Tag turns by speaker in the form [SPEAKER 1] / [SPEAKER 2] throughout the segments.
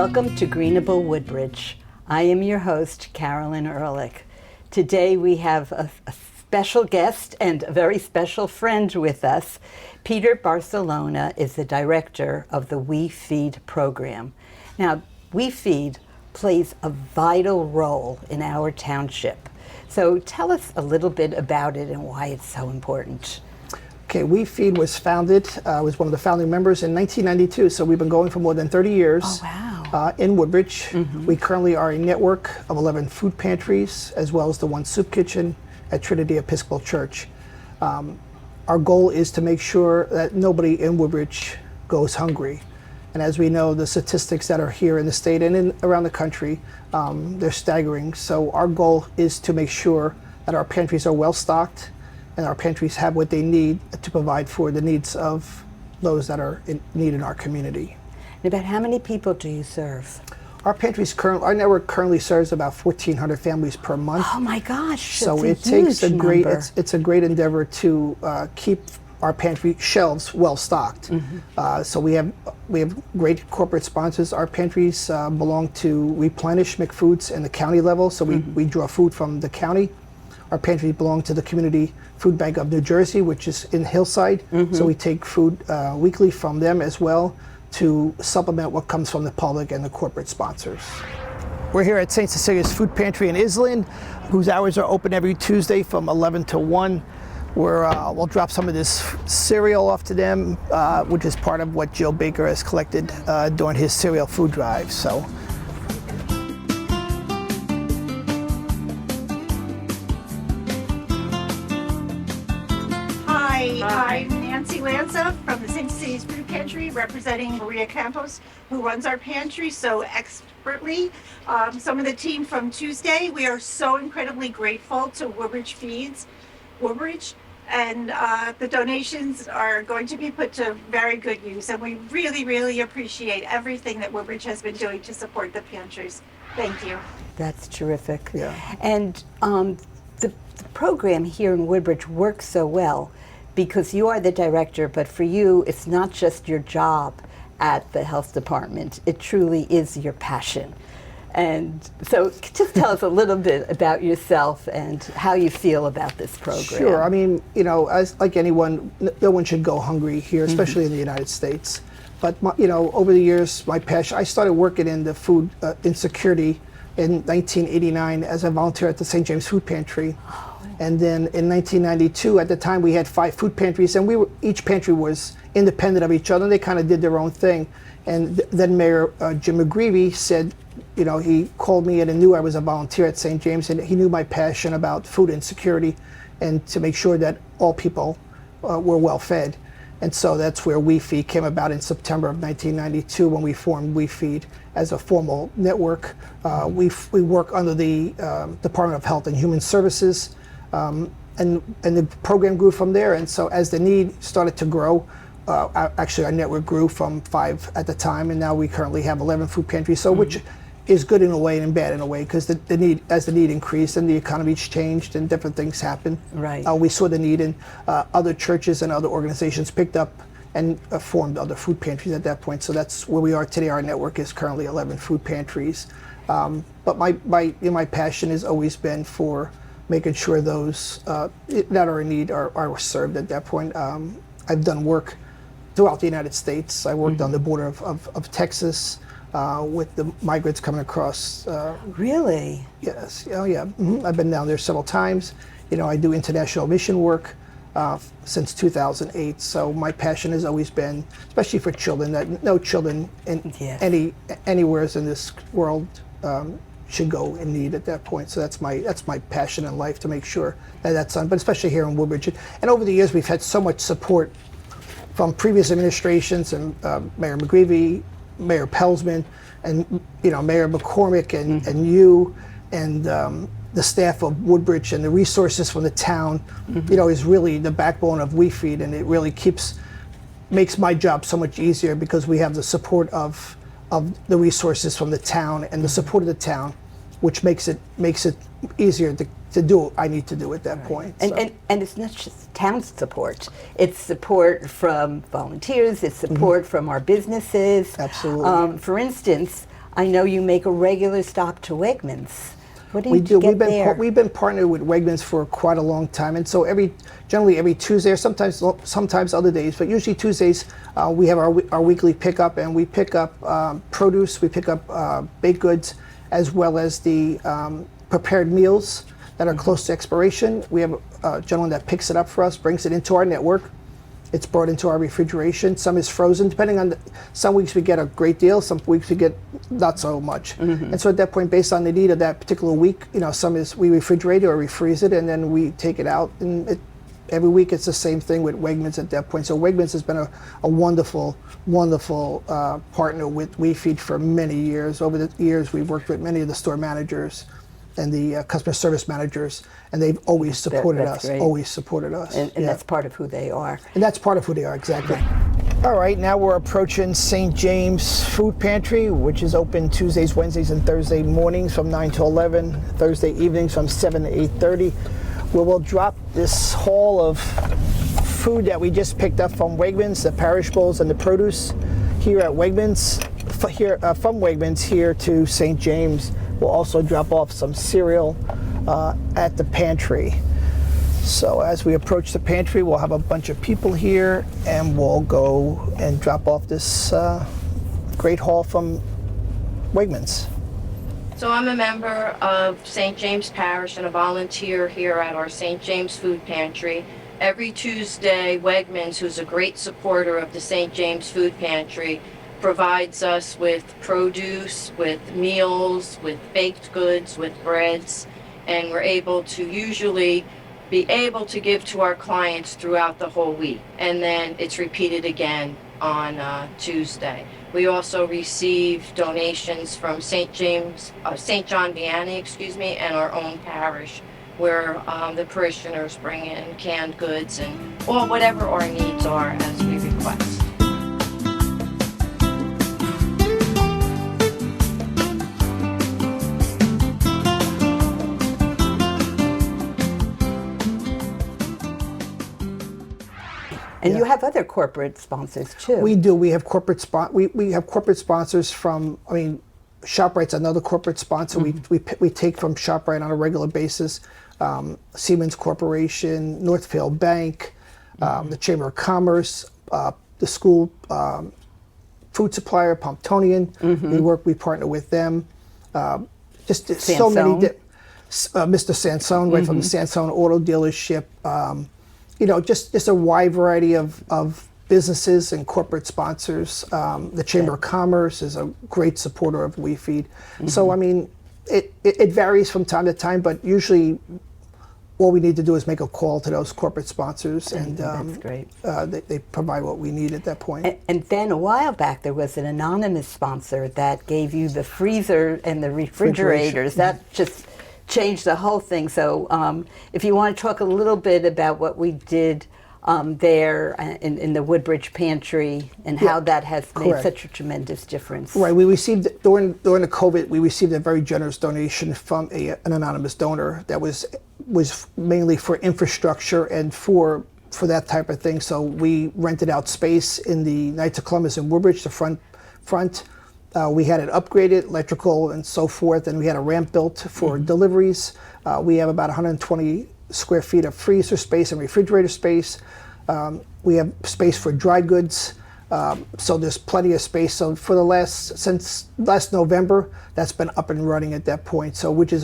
[SPEAKER 1] Welcome to Greenable Woodbridge. I am your host, Carolyn Ehrlich. Today we have a special guest and a very special friend with us. Peter Barcelona is the director of the We Feed program. Now, We Feed plays a vital role in our township. So tell us a little bit about it and why it's so important.
[SPEAKER 2] Okay, We Feed was founded, I was one of the founding members in 1992, so we've been going for more than 30 years.
[SPEAKER 1] Oh, wow.
[SPEAKER 2] In Woodbridge. We currently are a network of 11 food pantries, as well as the one soup kitchen at Trinity Episcopal Church. Our goal is to make sure that nobody in Woodbridge goes hungry. And as we know, the statistics that are here in the state and around the country, they're staggering. So our goal is to make sure that our pantries are well stocked and our pantries have what they need to provide for the needs of those that are in need in our community.
[SPEAKER 1] And about how many people do you serve?
[SPEAKER 2] Our network currently serves about 1,400 families per month.
[SPEAKER 1] Oh my gosh!
[SPEAKER 2] So it takes a great. It's a great endeavor to keep our pantry shelves well stocked. So we have great corporate sponsors. Our pantries belong to Replenish McFoods in the county level. So we draw food from the county. Our pantry belong to the Community Food Bank of New Jersey, which is in Hillside. So we take food weekly from them as well, to supplement what comes from the public and the corporate sponsors. We're here at St. Cecilia's Food Pantry in Island, whose hours are open every Tuesday from 11 to 1. We'll drop some of this cereal off to them, which is part of what Joe Baker has collected during his cereal food drive. So.
[SPEAKER 3] Hi, I'm Nancy Lanza from the St. Cecilia's Food Pantry, representing Maria Campos, who runs our pantry so expertly. Some of the team from Tuesday, we are so incredibly grateful to Woodbridge Feeds, Woodbridge, and the donations are going to be put to very good use. And we really, really appreciate everything that Woodbridge has been doing to support the pantries. Thank you.
[SPEAKER 1] That's terrific.
[SPEAKER 2] Yeah.
[SPEAKER 1] And the program here in Woodbridge works so well because you are the director, but for you, it's not just your job at the health department. It truly is your passion. And so just tell us a little bit about yourself and how you feel about this program.
[SPEAKER 2] Sure. I mean, as like anyone, no one should go hungry here, especially in the United States. But, over the years, my passion, I started working in the food insecurity in 1989 as a volunteer at the St. James Food Pantry. And then in 1992, at the time, we had 5 food pantries, and each pantry was independent of each other. And they kind of did their own thing. And then Mayor Jim McGreevy said, he called me in and knew I was a volunteer at St. James, and he knew my passion about food insecurity and to make sure that all people were well fed. And so that's where We Feed came about in September of 1992 when we formed We Feed as a formal network. We work under the Department of Health and Human Services. And the program grew from there, and so as the need started to grow, actually our network grew from 5 at the time, and now we currently have 11 food pantries, so which is good in a way and bad in a way, because as the need increased and the economy's changed and different things happened.
[SPEAKER 1] Right.
[SPEAKER 2] We saw the need, and other churches and other organizations picked up and formed other food pantries at that point, so that's where we are today. Our network is currently 11 food pantries. But my passion has always been for making sure those that are in need are served at that point. I've done work throughout the United States. I worked on the border of Texas with the migrants coming across.
[SPEAKER 1] Really?
[SPEAKER 2] Yes. Oh, yeah. I've been down there several times. I do international mission work since 2008. So my passion has always been, especially for children, that no children anywhere in this world should go in need at that point. So that's my passion in life, to make sure that that's done, but especially here in Woodbridge. And over the years, we've had so much support from previous administrations and Mayor McGreevy, Mayor Pelsman, and Mayor McCormick, and you, and the staff of Woodbridge, and the resources from the town, is really the backbone of We Feed, and it really makes my job so much easier because we have the support of the resources from the town and the support of the town, which makes it easier to do what I need to do at that point.
[SPEAKER 1] And it's not just town support. It's support from volunteers. It's support from our businesses.
[SPEAKER 2] Absolutely.
[SPEAKER 1] For instance, I know you make a regular stop to Wegmans. What do
[SPEAKER 2] We
[SPEAKER 1] you
[SPEAKER 2] do.
[SPEAKER 1] get there?
[SPEAKER 2] We've been partnered with Wegmans for quite a long time, and so generally every Tuesday, or sometimes other days, but usually Tuesdays, we have our weekly pickup, and we pick up produce, we pick up baked goods, as well as the prepared meals that are close to expiration. We have a gentleman that picks it up for us, brings it into our network. It's brought into our refrigeration. Some is frozen, depending on some weeks we get a great deal, some weeks we get not so much. And so at that point, based on the need of that particular week, some is we refrigerate it or we freeze it, and then we take it out. And every week it's the same thing with Wegmans at that point. So Wegmans has been a wonderful, wonderful partner with WeFeed for many years. Over the years, we've worked with many of the store managers and the customer service managers, and they've always supported us,
[SPEAKER 1] great.
[SPEAKER 2] always supported us.
[SPEAKER 1] And
[SPEAKER 2] Yeah.
[SPEAKER 1] that's part of who they are.
[SPEAKER 2] And that's part of who they are, exactly. All right, now we're approaching St. James Food Pantry, which is open Tuesdays, Wednesdays, and Thursday mornings from 9 to 11, Thursday evenings from 7 to 8:30, where we'll drop this haul of food that we just picked up from Wegmans, the perishables and the produce here at Wegmans, from Wegmans here to St. James. We'll also drop off some cereal at the pantry. So as we approach the pantry, we'll have a bunch of people here, and we'll go and drop off this great haul from Wegmans.
[SPEAKER 4] So I'm a member of St. James Parish and a volunteer here at our St. James Food Pantry. Every Tuesday, Wegmans, who's a great supporter of the St. James Food Pantry, provides us with produce, with meals, with baked goods, with breads, and we're able to usually be able to give to our clients throughout the whole week. And then it's repeated again on Tuesday. We also receive donations from St. John Vianney, and our own parish, where the parishioners bring in canned goods and whatever our needs are as we request.
[SPEAKER 1] And
[SPEAKER 2] Yeah.
[SPEAKER 1] you have other corporate sponsors too.
[SPEAKER 2] We do. We have we have corporate sponsors from. I mean, ShopRite's another corporate sponsor. We take from ShopRite on a regular basis. Siemens Corporation, Northfield Bank, the Chamber of Commerce, the school food supplier, Pomptonian. We partner with them. Just so many. Mr. Sansone, right from the Sansone Auto Dealership. Just a wide variety of businesses and corporate sponsors. The Chamber of Commerce is a great supporter of WeFeed. So, I mean, it varies from time to time, but usually all we need to do is make a call to those corporate sponsors, and
[SPEAKER 1] that's great.
[SPEAKER 2] They provide what we need at that point.
[SPEAKER 1] And then a while back, there was an anonymous sponsor that gave you the freezer and the refrigerators. That just changed the whole thing. So if you want to talk a little bit about what we did there in the Woodbridge Pantry and how that has made such a tremendous difference.
[SPEAKER 2] Right. We received, during the COVID, we received a very generous donation from an anonymous donor that was mainly for infrastructure and for that type of thing. So we rented out space in the Knights of Columbus in Woodbridge, the front. We had it upgraded, electrical and so forth, and we had a ramp built for deliveries. We have about 120 square feet of freezer space and refrigerator space. We have space for dry goods, so there's plenty of space. So since last November, that's been up and running at that point. So which is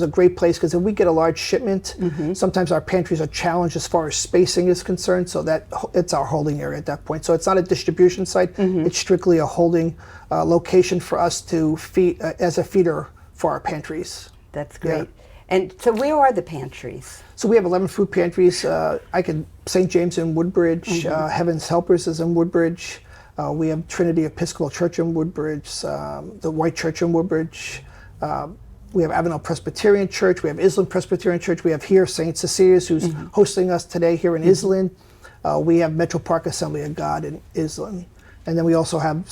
[SPEAKER 2] a great place, because if we get a large shipment, sometimes our pantries are challenged as far as spacing is concerned. So it's our holding area at that point. So it's not a distribution site; it's strictly a holding location for us to feed as a feeder for our pantries.
[SPEAKER 1] That's great. And so where are the pantries?
[SPEAKER 2] So we have 11 food pantries. St. James in Woodbridge, Heaven's Helpers is in Woodbridge. We have Trinity Episcopal Church in Woodbridge, the White Church in Woodbridge. We have Avenel Presbyterian Church. We have Island Presbyterian Church. We have here St. Cecilia's, who's hosting us today here in Island. We have Metro Park Assembly of God in Island. And then we also have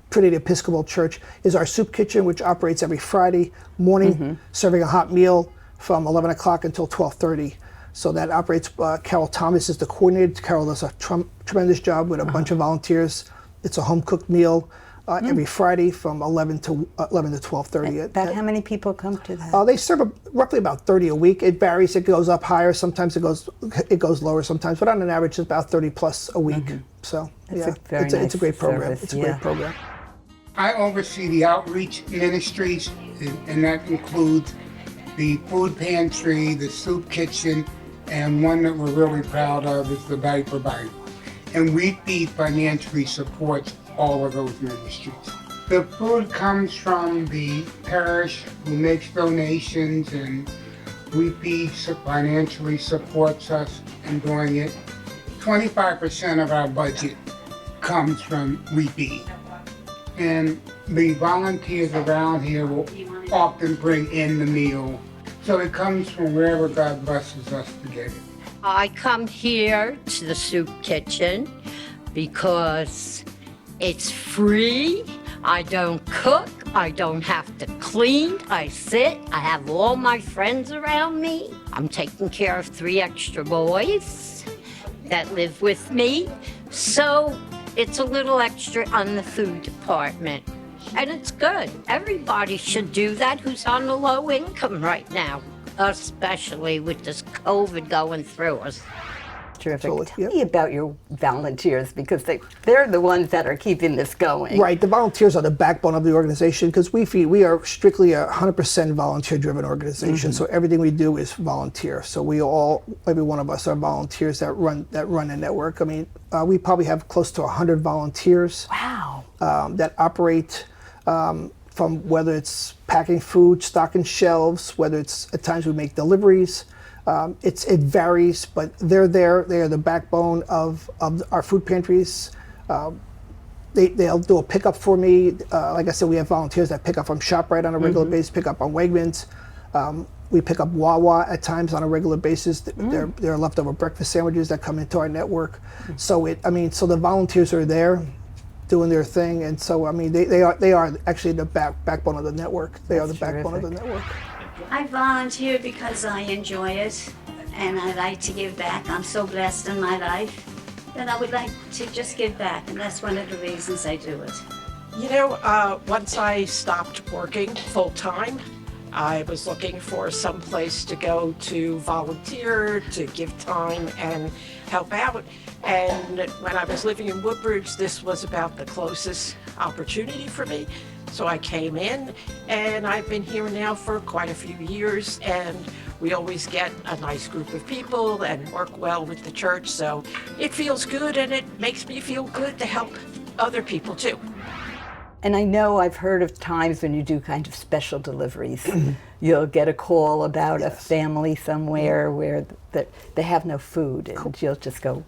[SPEAKER 2] Trinity Episcopal Church is our soup kitchen, which operates every Friday morning, serving a hot meal from 11 o'clock until 12:30. So that operates. Carol Thomas is the coordinator. Carol does a tremendous job with a bunch of volunteers. It's a home-cooked meal. every Friday from 11 to 12:30.
[SPEAKER 1] About how many people come to that?
[SPEAKER 2] They serve roughly about 30 a week. It varies. It goes up higher. Sometimes it goes lower. Sometimes, but on an average, it's about 30 plus a week. So it's a great program.
[SPEAKER 1] Service,
[SPEAKER 2] it's a great program.
[SPEAKER 5] I oversee the outreach ministries, and that includes the food pantry, the soup kitchen, and one that we're really proud of is the diaper bank. And We Feed financially supports all of those ministries. The food comes from the parish who makes donations, and We Feed financially supports us in doing it. 25% of our budget comes from We Feed. And the volunteers around here will often bring in the meal. So it comes from wherever God blesses us to get it.
[SPEAKER 6] I come here to the soup kitchen because it's free. I don't cook. I don't have to clean. I sit. I have all my friends around me. I'm taking care of 3 extra boys that live with me. So it's a little extra on the food department. And it's good. Everybody should do that who's on a low income right now, especially with this COVID going through us.
[SPEAKER 1] Terrific.
[SPEAKER 2] Totally,
[SPEAKER 1] Tell me about your volunteers, because they're the ones that are keeping this going.
[SPEAKER 2] Right. The volunteers are the backbone of the organization because we are strictly a 100% volunteer-driven organization. So everything we do is volunteer. So every one of us are volunteers that run the network. I mean, we probably have close to 100 volunteers.
[SPEAKER 1] Wow.
[SPEAKER 2] That operate from whether it's packing food, stocking shelves, whether it's at times we make deliveries. It varies, but they're there. They are the backbone of our food pantries. They'll do a pickup for me. Like I said, we have volunteers that pick up from ShopRite on a regular basis, pick up on Wegmans. We pick up Wawa at times on a regular basis. There are leftover breakfast sandwiches that come into our network. So the volunteers are there doing their thing, and so they are actually the backbone of the network. They are the backbone of the network.
[SPEAKER 7] I volunteer because I enjoy it and I like to give back. I'm so blessed in my life that I would like to just give back, and that's one of the reasons I do it.
[SPEAKER 8] You know, once I stopped working full-time, I was looking for some place to go to volunteer, to give time and help out. And when I was living in Woodbridge, this was about the closest opportunity for me. So I came in, and I've been here now for quite a few years, and we always get a nice group of people and work well with the church. So it feels good, and it makes me feel good to help other people too.
[SPEAKER 1] And I know I've heard of times when you do kind of special deliveries. You'll get a call about a family somewhere where they have no food, and you'll just go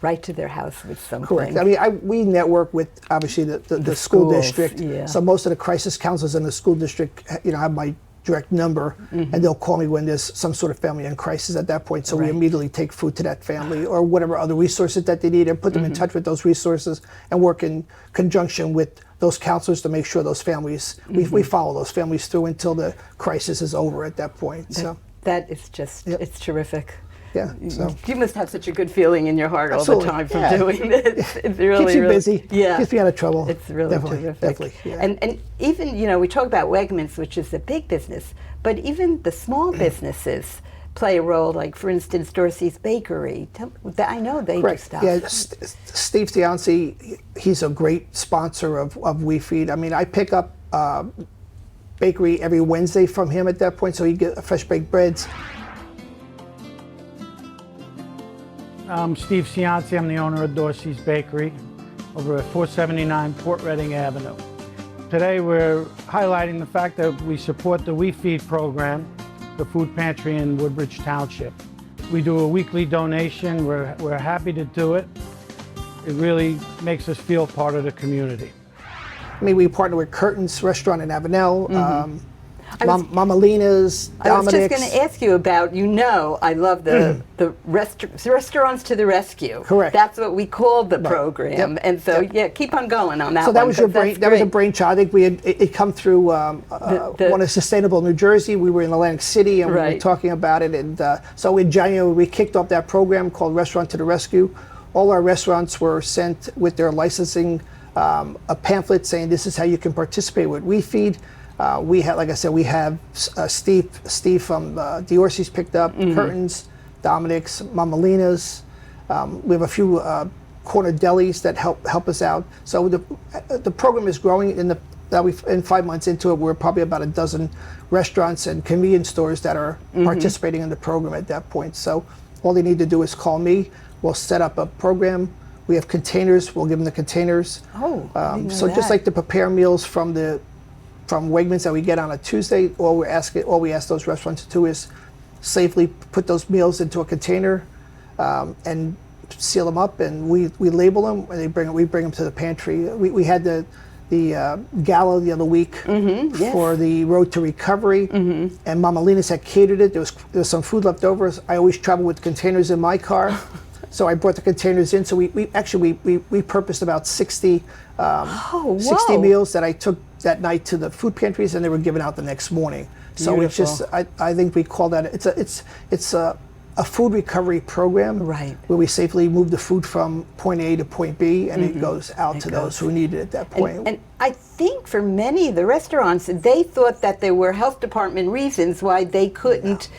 [SPEAKER 1] right to their house with something.
[SPEAKER 2] Correct. I mean, we network with obviously the school
[SPEAKER 1] schools,
[SPEAKER 2] district.
[SPEAKER 1] yeah.
[SPEAKER 2] So most of the crisis counselors in the school district, have my direct number, and they'll call me when there's some sort of family in crisis at that point. So we immediately take food to that family or whatever other resources that they need, and put them in touch with those resources, and work in conjunction with those counselors to make sure those families, we follow those families through until the crisis is over at that point. So
[SPEAKER 1] that is just, it's terrific.
[SPEAKER 2] yeah. So
[SPEAKER 1] You must have such a good feeling in your heart all the
[SPEAKER 2] Absolutely,
[SPEAKER 1] time from
[SPEAKER 2] yeah.
[SPEAKER 1] doing this. It's really,
[SPEAKER 2] keeps you
[SPEAKER 1] really
[SPEAKER 2] busy.
[SPEAKER 1] Yeah.
[SPEAKER 2] Keeps me out of trouble.
[SPEAKER 1] It's really
[SPEAKER 2] Definitely,
[SPEAKER 1] terrific.
[SPEAKER 2] definitely, yeah.
[SPEAKER 1] And even, we talk about Wegmans, which is a big business, but even the small businesses play a role, like, for instance, Dorsey's Bakery. I know they do
[SPEAKER 2] Correct.
[SPEAKER 1] stuff.
[SPEAKER 2] Yeah, Steve Stianci, he's a great sponsor of We Feed. I mean, I pick up bakery every Wednesday from him at that point, so he get fresh baked breads.
[SPEAKER 9] I'm Steve Cianci. I'm the owner of Dorsey's Bakery over at 479 Port Reading Avenue. Today we're highlighting the fact that we support the We Feed program, the food pantry in Woodbridge Township. We do a weekly donation. We're happy to do it. It really makes us feel part of the community.
[SPEAKER 2] I mean, we partner with Curtin's Restaurant in Avenel, Mama Lena's,
[SPEAKER 1] I was just
[SPEAKER 2] Dominic's.
[SPEAKER 1] going to ask you about, I love the restaurants to the rescue.
[SPEAKER 2] Correct.
[SPEAKER 1] That's what we called the program.
[SPEAKER 2] Yep.
[SPEAKER 1] And so, yeah, keep on going on that
[SPEAKER 2] So that
[SPEAKER 1] one,
[SPEAKER 2] was your
[SPEAKER 1] 'cause that's
[SPEAKER 2] brain. That was a
[SPEAKER 1] great.
[SPEAKER 2] brainchild. I think we had it come through one of Sustainable New Jersey. We were in Atlantic City and we were
[SPEAKER 1] Right.
[SPEAKER 2] talking about it. And so in January we kicked off that program called Restaurant to the Rescue. All our restaurants were sent with their licensing a pamphlet saying this is how you can participate with We Feed. We have, like I said, we have Steve from Diorsi's picked up curtains, Dominic's, Mamalina's. We have a few corner delis that help us out. So the program is growing. In 5 months into it, we're probably about a dozen restaurants and convenience stores that are participating in the program at that point. So all they need to do is call me. We'll set up a program. We have containers. We'll give them the containers.
[SPEAKER 1] Oh, I didn't know
[SPEAKER 2] so just
[SPEAKER 1] that.
[SPEAKER 2] like the prepare meals from Wegmans that we get on a Tuesday, all we ask those restaurants to do is safely put those meals into a container and seal them up, and we label them, and we bring them to the pantry. We had the gala the other week
[SPEAKER 1] yes.
[SPEAKER 2] for the Road to Recovery, and Mama Lina's had catered it. There was some food left over. I always travel with containers in my car, so I brought the containers in. So we purposed about 60 meals that I took that night to the food pantries, and they were given out the next morning. So
[SPEAKER 1] Beautiful.
[SPEAKER 2] it's just I think we call that it's a food recovery program,
[SPEAKER 1] right,
[SPEAKER 2] where we safely move the food from point A to point B, and it goes out to those who need it at that point.
[SPEAKER 1] And I think for many of the restaurants, they thought that there were health department reasons why they couldn't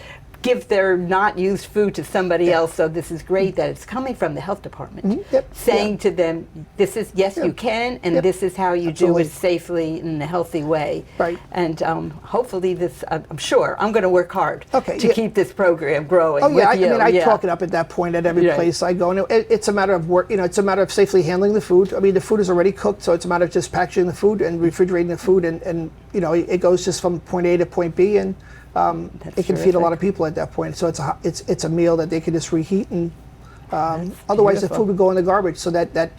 [SPEAKER 1] give their not used food to somebody else. So this is great that it's coming from the health department, saying to them, this is, you can, and this is how you do it safely in a healthy way.
[SPEAKER 2] Right.
[SPEAKER 1] And hopefully this, I'm sure, I'm going to work hard to keep this program growing.
[SPEAKER 2] Oh yeah,
[SPEAKER 1] with
[SPEAKER 2] I talk it up at that point at every place I go. And it's a matter of work, it's a matter of safely handling the food. I mean, the food is already cooked, so it's a matter of just packaging the food and refrigerating the food, and it goes just from point A to point B, and it can feed a lot of people at that point. So it's a meal that they can just reheat, and otherwise the food would go in the garbage. So that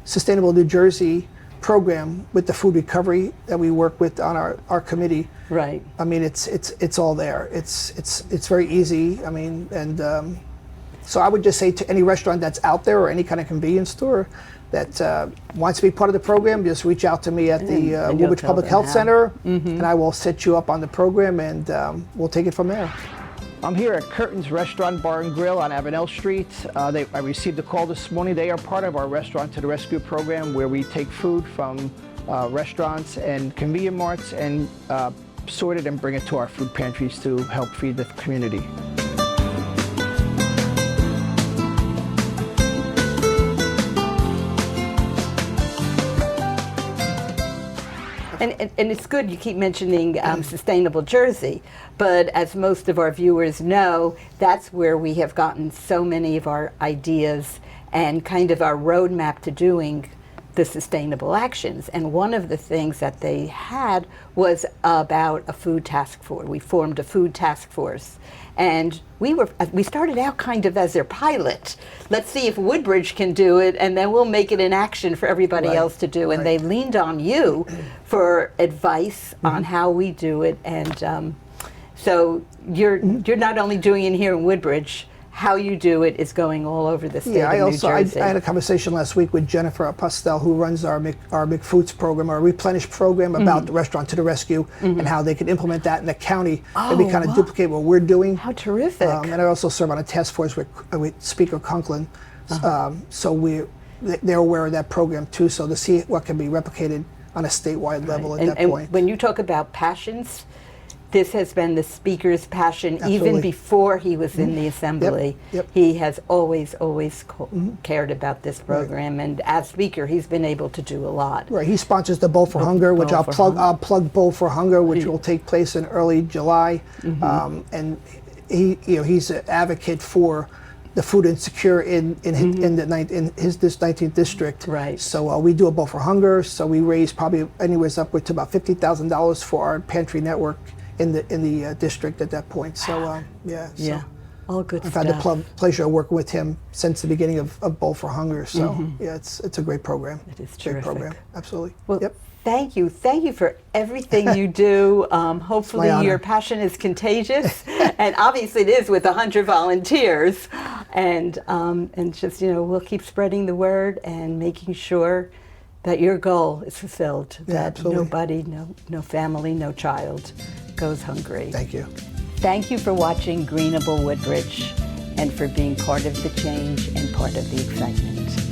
[SPEAKER 2] Sustainable New Jersey program with the food recovery that we work with on our committee.
[SPEAKER 1] Right.
[SPEAKER 2] I mean, it's all there. It's very easy. I mean, and so I would just say to any restaurant that's out there or any kind of convenience store that wants to be part of the program, just reach out to me at the Woodbridge Public Health Center, and I will set you up on the program, and we'll take it from there. I'm here at Curtin's Restaurant Bar and Grill on Avenel Street. I received a call this morning. They are part of our Restaurant to the Rescue program, where we take food from restaurants and convenience marts and sort it and bring it to our food pantries to help feed the community.
[SPEAKER 1] And it's good you keep mentioning Sustainable Jersey, but as most of our viewers know, that's where we have gotten so many of our ideas and kind of our roadmap to doing the sustainable actions. And one of the things that they had was about a food task force. We formed a food task force. And we started out kind of as their pilot. Let's see if Woodbridge can do it, and then we'll make it an action for everybody else to do. And they leaned on you for advice on how we do it. And so you're not only doing it here in Woodbridge, how you do it is going all over the state of New Jersey.
[SPEAKER 2] I had a conversation last week with Jennifer Pastel, who runs our McFoods program, our Replenish program, about the Restaurant to the Rescue and how they could implement that in the county. Maybe kind of duplicate what we're doing.
[SPEAKER 1] How terrific.
[SPEAKER 2] And I also serve on a task force with Speaker Conklin. So they're aware of that program too, so to see what can be replicated on a statewide level at that point.
[SPEAKER 1] And when you talk about passions, this has been the Speaker's passion even before he was in the Assembly. He has always cared about this program, and as Speaker, he's been able to do a lot.
[SPEAKER 2] Right, he sponsors the Bowl for Hunger, which I'll plug Bowl for Hunger, which will take place in early July, and he's an advocate for the food insecure in his 19th district.
[SPEAKER 1] Right.
[SPEAKER 2] So we do a Bowl for Hunger. So we raise probably anywhere upward to about $50,000 for our pantry network in the district at that point. So
[SPEAKER 1] all good
[SPEAKER 2] I've
[SPEAKER 1] stuff.
[SPEAKER 2] had the pleasure of working with him since the beginning of Bowl for Hunger. So it's a great program.
[SPEAKER 1] It is
[SPEAKER 2] great
[SPEAKER 1] terrific.
[SPEAKER 2] program, absolutely.
[SPEAKER 1] Well, thank you for everything you do. Hopefully your passion is contagious, and obviously it is with 100 volunteers. And just we'll keep spreading the word and making sure that your goal is fulfilled. That nobody, no family, no child goes hungry.
[SPEAKER 2] Thank you.
[SPEAKER 1] Thank you for watching Greenable Woodbridge and for being part of the change and part of the excitement.